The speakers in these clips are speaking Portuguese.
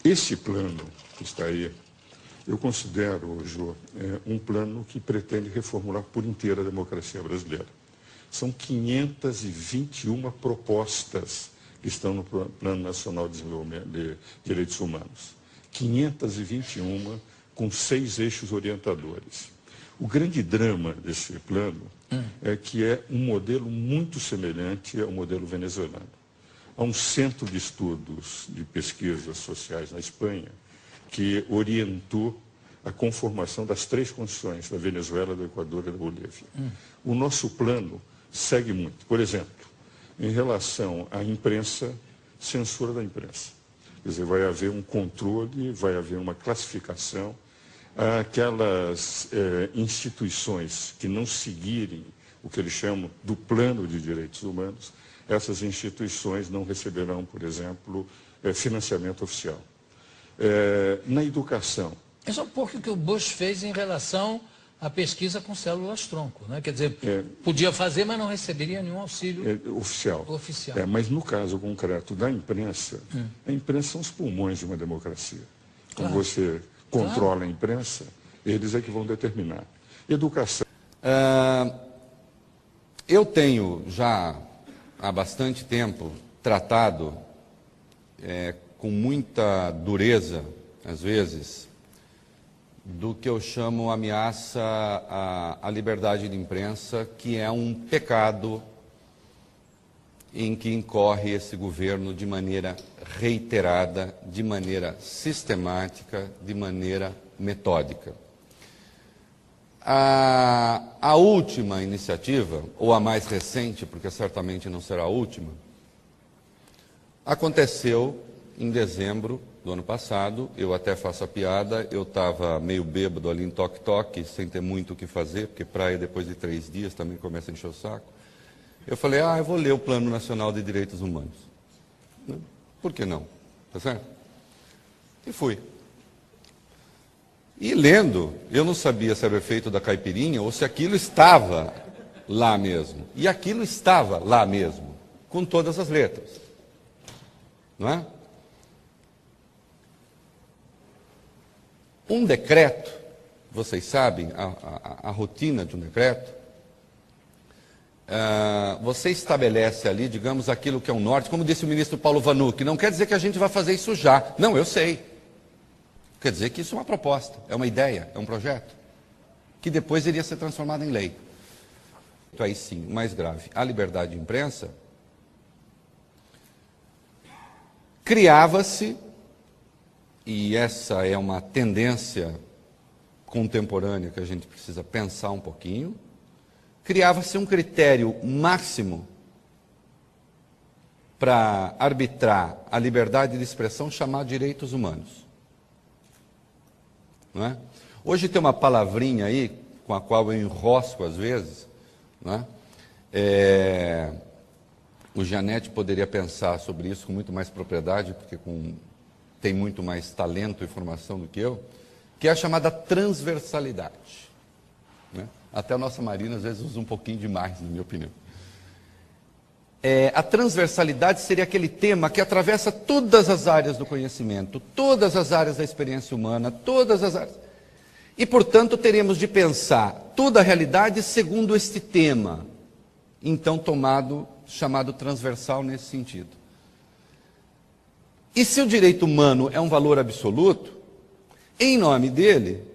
Esse plano que está aí, eu considero, Jô, um plano que pretende reformular por inteiro a democracia brasileira. São 521 propostas que estão no Plano Nacional de Desenvolvimento de Direitos Humanos. 521 com 6 eixos orientadores. O grande drama desse plano é que é um modelo muito semelhante ao modelo venezuelano. Há um centro de estudos de pesquisas sociais na Espanha que orientou a conformação das 3 condições da Venezuela, do Equador e da Bolívia. O nosso plano segue muito. Por exemplo, em relação à imprensa, censura da imprensa. Quer dizer, vai haver um controle, vai haver uma classificação. Aquelas instituições que não seguirem o que eles chamam do plano de direitos humanos, essas instituições não receberão, por exemplo, financiamento oficial. Na educação. É só um pouco o que o Bush fez em relação à pesquisa com células-tronco, né? Quer dizer, podia fazer, mas não receberia nenhum auxílio oficial. oficial. Mas no caso concreto da imprensa, a imprensa são os pulmões de uma democracia. Quando você controla a imprensa, eles é que vão determinar. Educação. Eu tenho já há bastante tempo tratado com muita dureza, às vezes, do que eu chamo ameaça à liberdade de imprensa, que é um pecado em que incorre esse governo de maneira reiterada, de maneira sistemática, de maneira metódica. A última iniciativa, ou a mais recente, porque certamente não será a última, aconteceu em dezembro do ano passado. Eu até faço a piada, eu estava meio bêbado ali em toque-toque, sem ter muito o que fazer, porque praia depois de 3 dias também começa a encher o saco. Eu falei, eu vou ler o Plano Nacional de Direitos Humanos. Por que não? Tá certo? E fui. E lendo, eu não sabia se era o efeito da caipirinha ou se aquilo estava lá mesmo. E aquilo estava lá mesmo, com todas as letras. Não é? Um decreto, vocês sabem, a rotina de um decreto, você estabelece ali, digamos, aquilo que é o norte, como disse o ministro Paulo Vanucchi, não quer dizer que a gente vai fazer isso já. Não, eu sei. Quer dizer que isso é uma proposta, é uma ideia, é um projeto, que depois iria ser transformado em lei. Então, aí sim, o mais grave, a liberdade de imprensa, criava-se, e essa é uma tendência contemporânea que a gente precisa pensar um pouquinho, criava-se um critério máximo para arbitrar a liberdade de expressão chamado direitos humanos. Não é? Hoje tem uma palavrinha aí, com a qual eu enrosco às vezes, não é? O Janete poderia pensar sobre isso com muito mais propriedade, porque tem muito mais talento e formação do que eu, que é a chamada transversalidade. Né? Até a nossa Marina às vezes usa um pouquinho demais, na minha opinião. A transversalidade seria aquele tema que atravessa todas as áreas do conhecimento, todas as áreas da experiência humana, todas as áreas. E, portanto, teremos de pensar toda a realidade segundo este tema, então chamado transversal nesse sentido. E se o direito humano é um valor absoluto, em nome dele,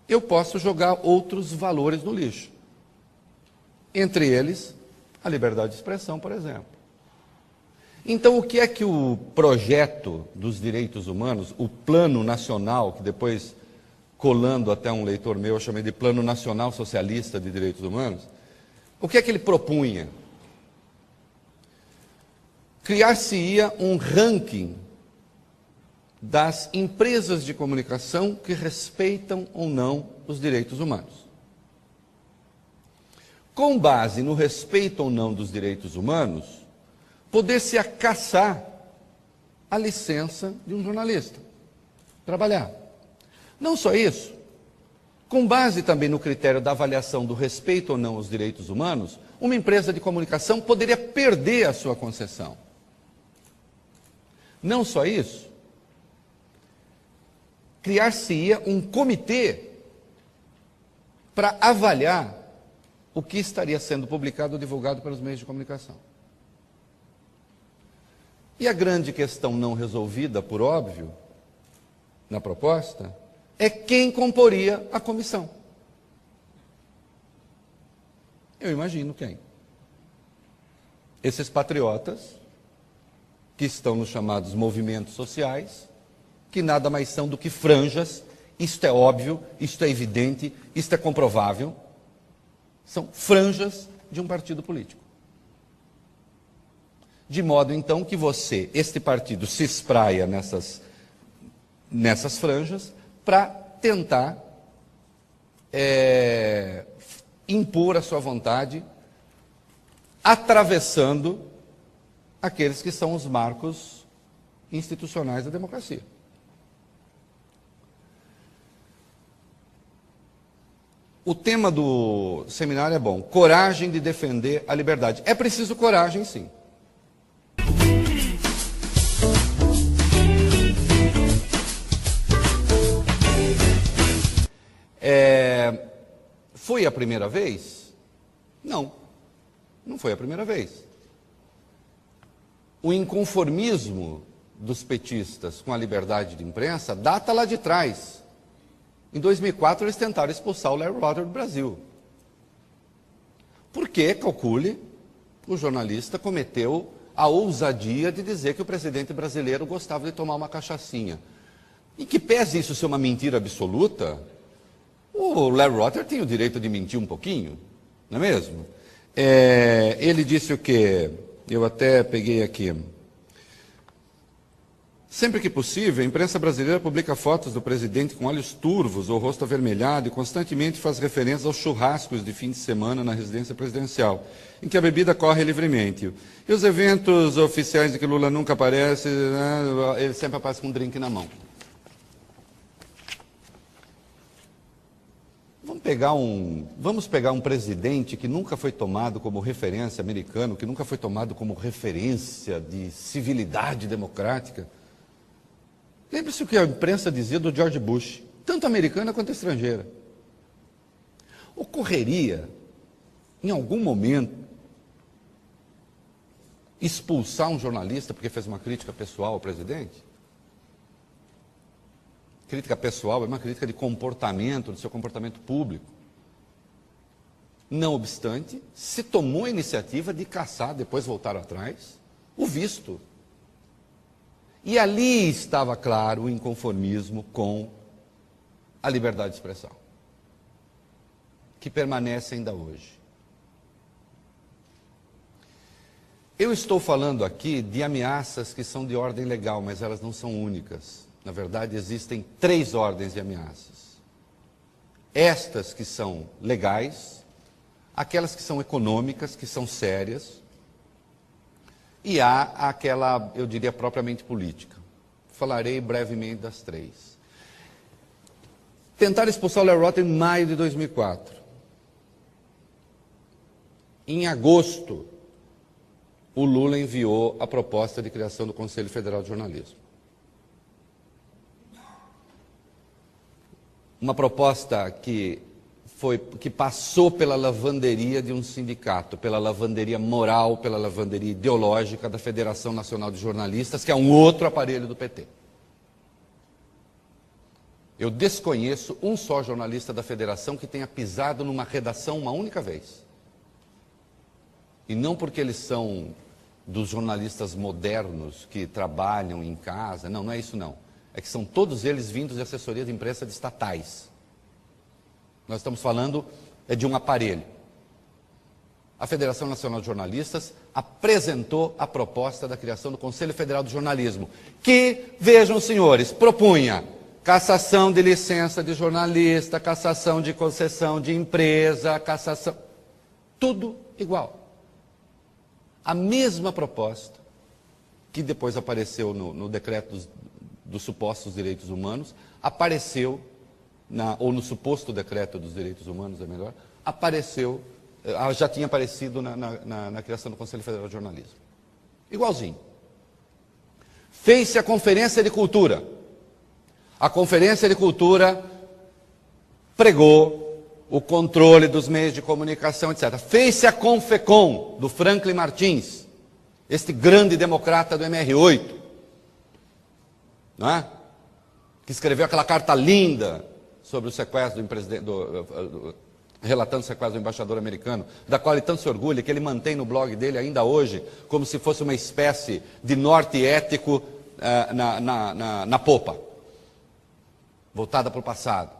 eu posso jogar outros valores no lixo. Entre eles, a liberdade de expressão, por exemplo. Então, o que é que o projeto dos direitos humanos, o Plano Nacional, que depois, colando até um leitor meu, eu chamei de Plano Nacional Socialista de Direitos Humanos, o que é que ele propunha? Criar-se-ia um ranking das empresas de comunicação que respeitam ou não os direitos humanos. Com base no respeito ou não dos direitos humanos, poder-se caçar a licença de um jornalista, trabalhar. Não só isso, com base também no critério da avaliação do respeito ou não aos direitos humanos, uma empresa de comunicação poderia perder a sua concessão. Não só isso, criar-se-ia um comitê para avaliar o que estaria sendo publicado ou divulgado pelos meios de comunicação. E a grande questão não resolvida, por óbvio, na proposta, é quem comporia a comissão. Eu imagino quem. Esses patriotas, que estão nos chamados movimentos sociais, que nada mais são do que franjas, isto é óbvio, isto é evidente, isto é comprovável, são franjas de um partido político. De modo, então, que este partido se espraia nessas franjas para tentar impor a sua vontade, atravessando aqueles que são os marcos institucionais da democracia. O tema do seminário é bom: coragem de defender a liberdade. É preciso coragem, sim. Foi a primeira vez? Não, não foi a primeira vez. O inconformismo dos petistas com a liberdade de imprensa data lá de trás. Em 2004, eles tentaram expulsar o Larry Rotter do Brasil. Porque, calcule, o jornalista cometeu a ousadia de dizer que o presidente brasileiro gostava de tomar uma cachaçinha. E que pese isso ser uma mentira absoluta, o Larry Rotter tem o direito de mentir um pouquinho, não é mesmo? Ele disse o quê? Eu até peguei aqui. Sempre que possível, a imprensa brasileira publica fotos do presidente com olhos turvos ou rosto avermelhado e constantemente faz referências aos churrascos de fim de semana na residência presidencial, em que a bebida corre livremente. E os eventos oficiais de que Lula nunca aparece, né, ele sempre aparece com um drink na mão. Vamos pegar um presidente que nunca foi tomado como referência americano, que nunca foi tomado como referência de civilidade democrática. Lembre-se o que a imprensa dizia do George Bush, tanto americana quanto estrangeira. Ocorreria, em algum momento, expulsar um jornalista porque fez uma crítica pessoal ao presidente? Crítica pessoal é uma crítica de comportamento, do seu comportamento público. Não obstante, se tomou a iniciativa de caçar, depois voltaram atrás, o visto. E ali estava claro o inconformismo com a liberdade de expressão, que permanece ainda hoje. Eu estou falando aqui de ameaças que são de ordem legal, mas elas não são únicas. Na verdade, existem 3 ordens de ameaças. Estas que são legais, aquelas que são econômicas, que são sérias, e há aquela, eu diria, propriamente política. Falarei brevemente das 3. Tentaram expulsar o Larry Rotter em maio de 2004. Em agosto, o Lula enviou a proposta de criação do Conselho Federal de Jornalismo. Uma proposta que passou pela lavanderia de um sindicato, pela lavanderia moral, pela lavanderia ideológica da Federação Nacional de Jornalistas, que é um outro aparelho do PT. Eu desconheço um só jornalista da federação que tenha pisado numa redação uma única vez. E não porque eles são dos jornalistas modernos que trabalham em casa, não é isso não. É que são todos eles vindos de assessoria de imprensa de estatais. Nós estamos falando de um aparelho. A Federação Nacional de Jornalistas apresentou a proposta da criação do Conselho Federal de Jornalismo, que, vejam senhores, propunha cassação de licença de jornalista, cassação de concessão de empresa, cassação... Tudo igual. A mesma proposta que depois apareceu no decreto dos supostos direitos humanos, apareceu, ou no suposto decreto dos direitos humanos, é melhor, apareceu, já tinha aparecido na criação do Conselho Federal de Jornalismo. Igualzinho. Fez-se a Conferência de Cultura. A Conferência de Cultura pregou o controle dos meios de comunicação, etc. Fez-se a Confecom, do Franklin Martins, este grande democrata do MR8, não é? Que escreveu aquela carta linda sobre o sequestro do presidente, relatando o sequestro do embaixador americano, da qual ele tanto se orgulha, que ele mantém no blog dele ainda hoje, como se fosse uma espécie de norte ético na popa, voltada para o passado.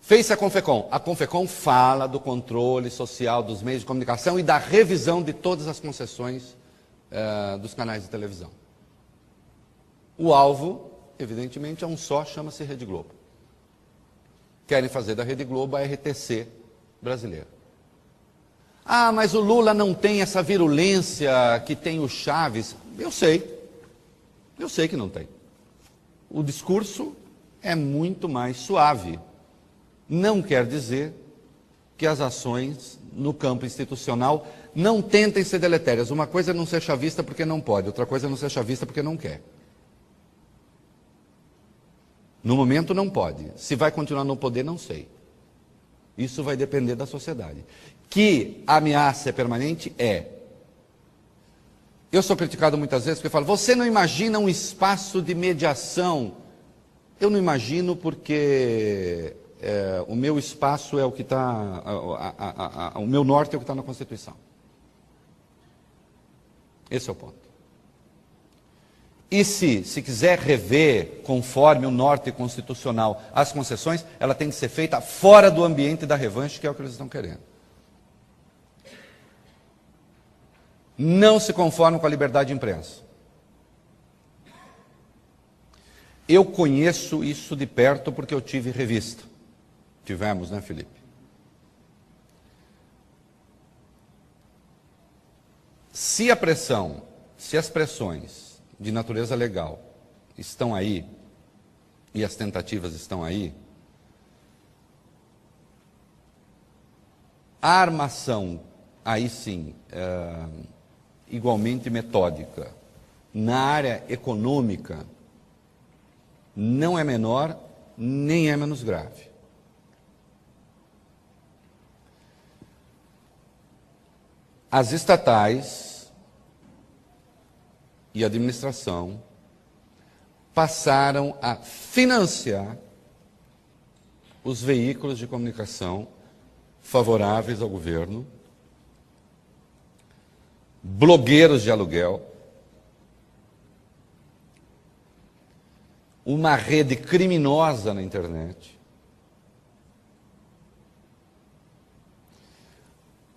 Fez-se a Confecom. A Confecom fala do controle social dos meios de comunicação e da revisão de todas as concessões dos canais de televisão. O alvo, evidentemente, é um só, chama-se Rede Globo. Querem fazer da Rede Globo a RTC brasileira. Ah, mas o Lula não tem essa virulência que tem o Chaves. Eu sei que não tem. O discurso é muito mais suave. Não quer dizer que as ações no campo institucional não tentem ser deletérias. Uma coisa é não ser chavista porque não pode, outra coisa é não ser chavista porque não quer. No momento não pode. Se vai continuar no poder, não sei. Isso vai depender da sociedade. Que a ameaça é permanente? É. Eu sou criticado muitas vezes porque falo, você não imagina um espaço de mediação? Eu não imagino porque o meu espaço é o que está, o meu norte é o que está na Constituição. Esse é o ponto. E se quiser rever, conforme o norte constitucional, as concessões, ela tem que ser feita fora do ambiente da revanche, que é o que eles estão querendo. Não se conformam com a liberdade de imprensa. Eu conheço isso de perto porque eu tive revista. Tivemos, né, Felipe? Se as pressões de natureza legal estão aí, e as tentativas estão aí, a armação, aí sim, igualmente metódica, na área econômica, não é menor, nem é menos grave. As estatais e a administração passaram a financiar os veículos de comunicação favoráveis ao governo, blogueiros de aluguel, uma rede criminosa na internet,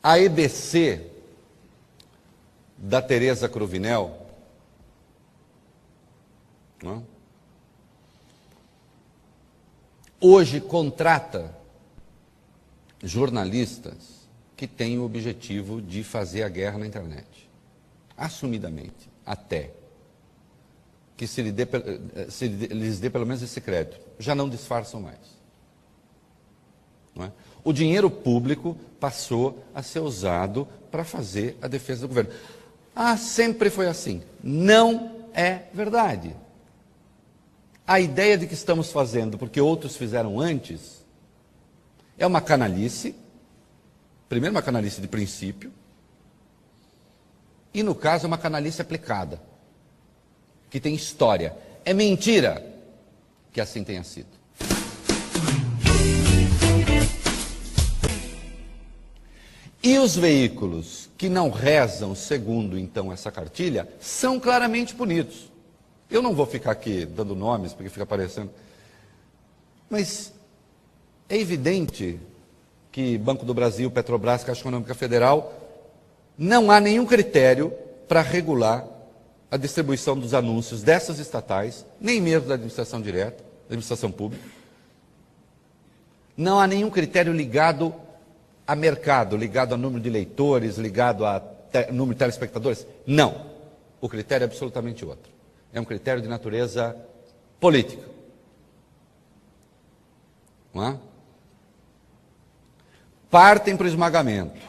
a EBC da Tereza Cruvinel, não? Hoje contrata jornalistas que têm o objetivo de fazer a guerra na internet, assumidamente, até que se lhes dê pelo menos esse crédito, já não disfarçam mais. Não é? O dinheiro público passou a ser usado para fazer a defesa do governo. Ah, sempre foi assim. Não é verdade. A ideia de que estamos fazendo porque outros fizeram antes é uma canalice, primeiro uma canalice de princípio, e no caso uma canalice aplicada, que tem história. É mentira que assim tenha sido. E os veículos que não rezam segundo, então, essa cartilha, são claramente punidos. Eu não vou ficar aqui dando nomes, porque fica parecendo. Mas é evidente que Banco do Brasil, Petrobras, Caixa Econômica Federal, não há nenhum critério para regular a distribuição dos anúncios dessas estatais, nem mesmo da administração direta, da administração pública. Não há nenhum critério ligado a mercado, ligado a número de leitores, ligado a número de telespectadores. Não. O critério é absolutamente outro. É um critério de natureza política. Não é? Partem para o esmagamento.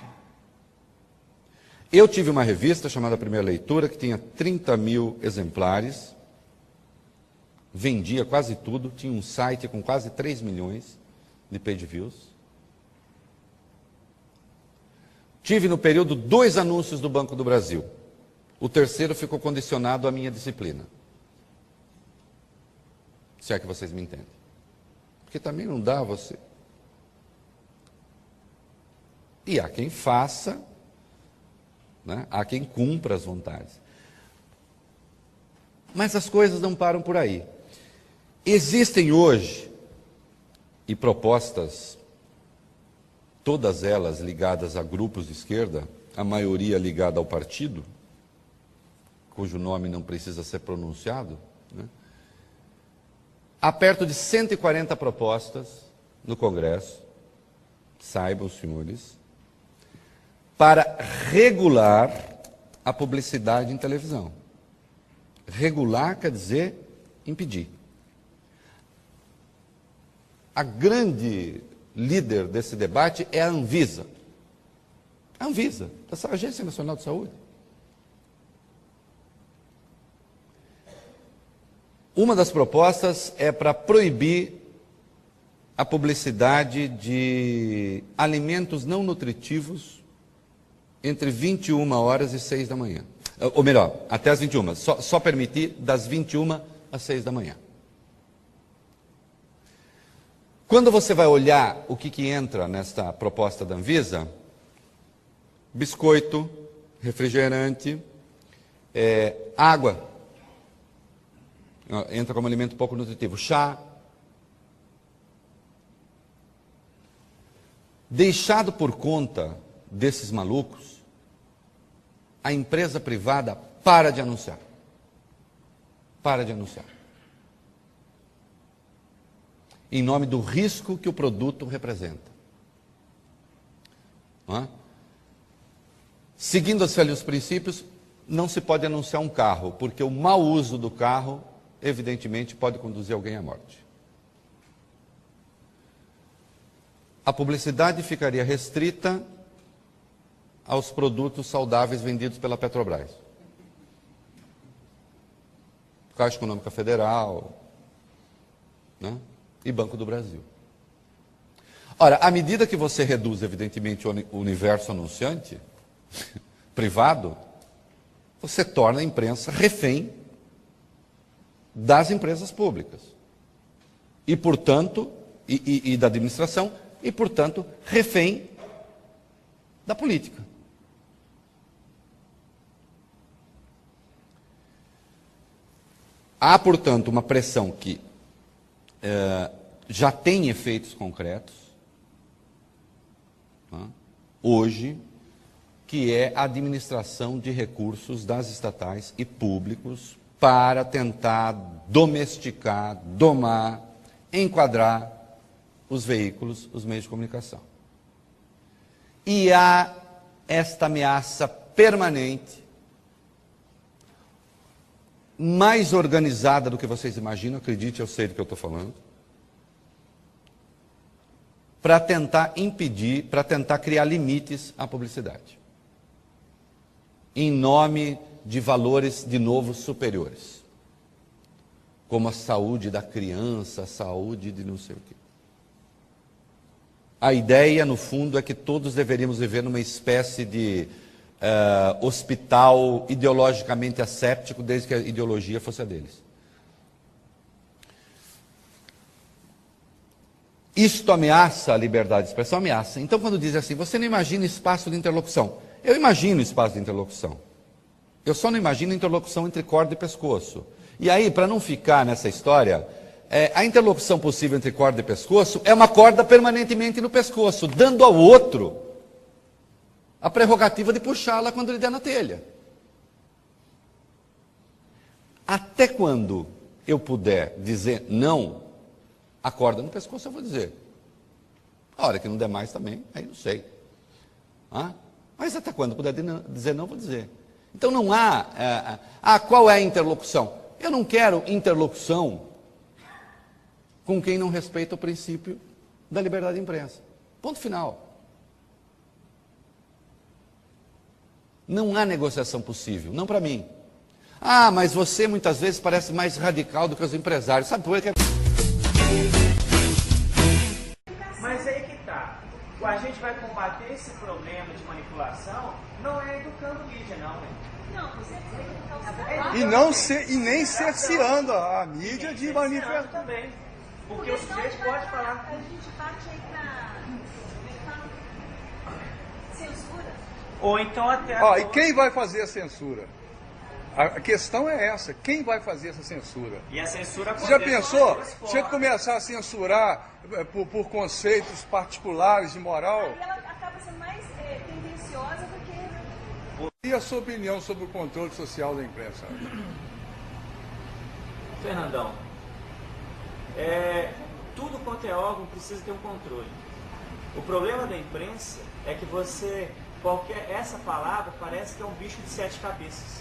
Eu tive uma revista chamada Primeira Leitura, que tinha 30 mil exemplares, vendia quase tudo, tinha um site com quase 3 milhões de page views. Tive no período 2 anúncios do Banco do Brasil. O terceiro ficou condicionado à minha disciplina. Se é que vocês me entendem. Porque também não dá você. E há quem faça, né? Há quem cumpra as vontades. Mas as coisas não param por aí. Existem hoje, e propostas, todas elas ligadas a grupos de esquerda, a maioria ligada ao partido, cujo nome não precisa ser pronunciado, né? Há perto de 140 propostas no Congresso, saibam os senhores, para regular a publicidade em televisão. Regular quer dizer impedir. A grande líder desse debate é a Anvisa. A Anvisa, essa Agência Nacional de Saúde. Uma das propostas é para proibir a publicidade de alimentos não nutritivos entre 21 horas e 6 da manhã. Ou melhor, até as 21. Só permitir das 21 às 6 da manhã. Quando você vai olhar o que entra nesta proposta da Anvisa, biscoito, refrigerante, água, entra como alimento pouco nutritivo, chá. Deixado por conta desses malucos, a empresa privada para de anunciar. Para de anunciar. Em nome do risco que o produto representa. Não é? Seguindo os princípios, não se pode anunciar um carro, porque o mau uso do carro, evidentemente, pode conduzir alguém à morte. A publicidade ficaria restrita aos produtos saudáveis vendidos pela Petrobras. Caixa Econômica Federal, né? E Banco do Brasil. Ora, à medida que você reduz, evidentemente, o universo anunciante privado, você torna a imprensa refém das empresas públicas. E, portanto, e da administração, e, portanto, refém da política. Há, portanto, uma pressão que já tem efeitos concretos, né, hoje, que é a administração de recursos das estatais e públicos para tentar domesticar, domar, enquadrar os veículos, os meios de comunicação. E há esta ameaça permanente, mais organizada do que vocês imaginam, acredite, eu sei do que eu estou falando, para tentar impedir, para tentar criar limites à publicidade, em nome de valores, de novo, superiores, como a saúde da criança, a saúde de não sei o quê. A ideia, no fundo, é que todos deveríamos viver numa espécie de hospital ideologicamente asséptico, desde que a ideologia fosse a deles. Isto ameaça a liberdade de expressão? Ameaça. Então, quando diz assim, você não imagina espaço de interlocução. Eu imagino espaço de interlocução. Eu só não imagino interlocução entre corda e pescoço. E aí, para não ficar nessa história, a interlocução possível entre corda e pescoço é uma corda permanentemente no pescoço, dando ao outro a prerrogativa de puxá-la quando ele der na telha. Até quando eu puder dizer não, a corda no pescoço eu vou dizer. A hora que não der mais também, aí não sei. Mas até quando eu puder dizer não, vou dizer. Então não há... qual é a interlocução? Eu não quero interlocução com quem não respeita o princípio da liberdade de imprensa. Ponto final. Não há negociação possível, não para mim. Ah, mas você muitas vezes parece mais radical do que os empresários. Sabe por quê? Mas aí que tá. A gente vai combater esse problema de manipulação não é educando mídia, não, né? Não, você tem que educar o E nem cerceando a mídia de manifestação. Também. Porque o sujeito pode falar. A gente parte aí pra censura. Ou então até. E quem vai fazer a censura? A questão é essa, quem vai fazer essa censura? E a censura Você já pensou? Se a gente começar a censurar por conceitos particulares de moral? Aí ela acaba sendo mais tendenciosa do que... E a sua opinião sobre o controle social da imprensa? Fernandão, tudo quanto é órgão precisa ter um controle. O problema da imprensa é que essa palavra parece que é um bicho de 7 cabeças.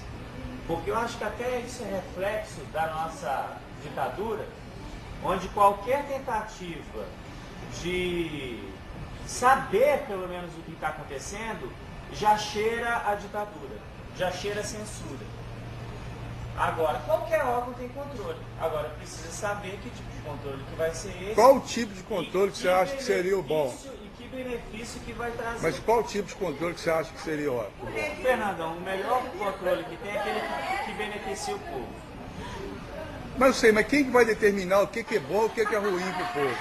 Porque eu acho que até isso é reflexo da nossa ditadura, onde qualquer tentativa de saber pelo menos o que está acontecendo já cheira a ditadura, já cheira a censura. Agora, qualquer órgão tem controle. Agora, precisa saber que tipo de controle que vai ser esse. Qual o tipo de controle que você acha que seria o bom? E que benefício que vai trazer. Mas qual tipo de controle que você acha que seria o bom? Fernandão, o melhor controle que tem é aquele que beneficia o povo. Mas eu sei, mas quem que vai determinar o que é bom e o que é ruim para o povo?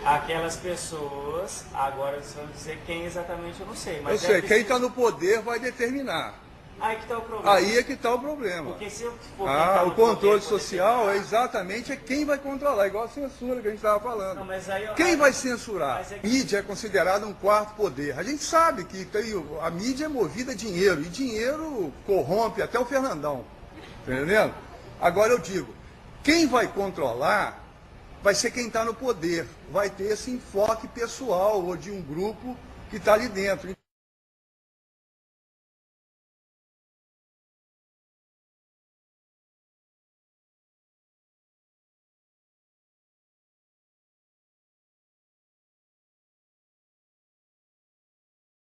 Aquelas pessoas, agora se eu dizer quem exatamente eu não sei. Mas eu sei, quem está no poder vai determinar. Aí que está o problema. Aí é que está o problema. Porque se eu for o controle social é exatamente quem vai controlar, igual a censura que a gente estava falando. Não, mas aí quem vai censurar? A mídia é considerada um quarto poder. A gente sabe que a mídia é movida a dinheiro, e dinheiro corrompe até o Fernandão. Tá entendendo? Agora eu digo, quem vai controlar vai ser quem está no poder. Vai ter esse enfoque pessoal ou de um grupo que está ali dentro.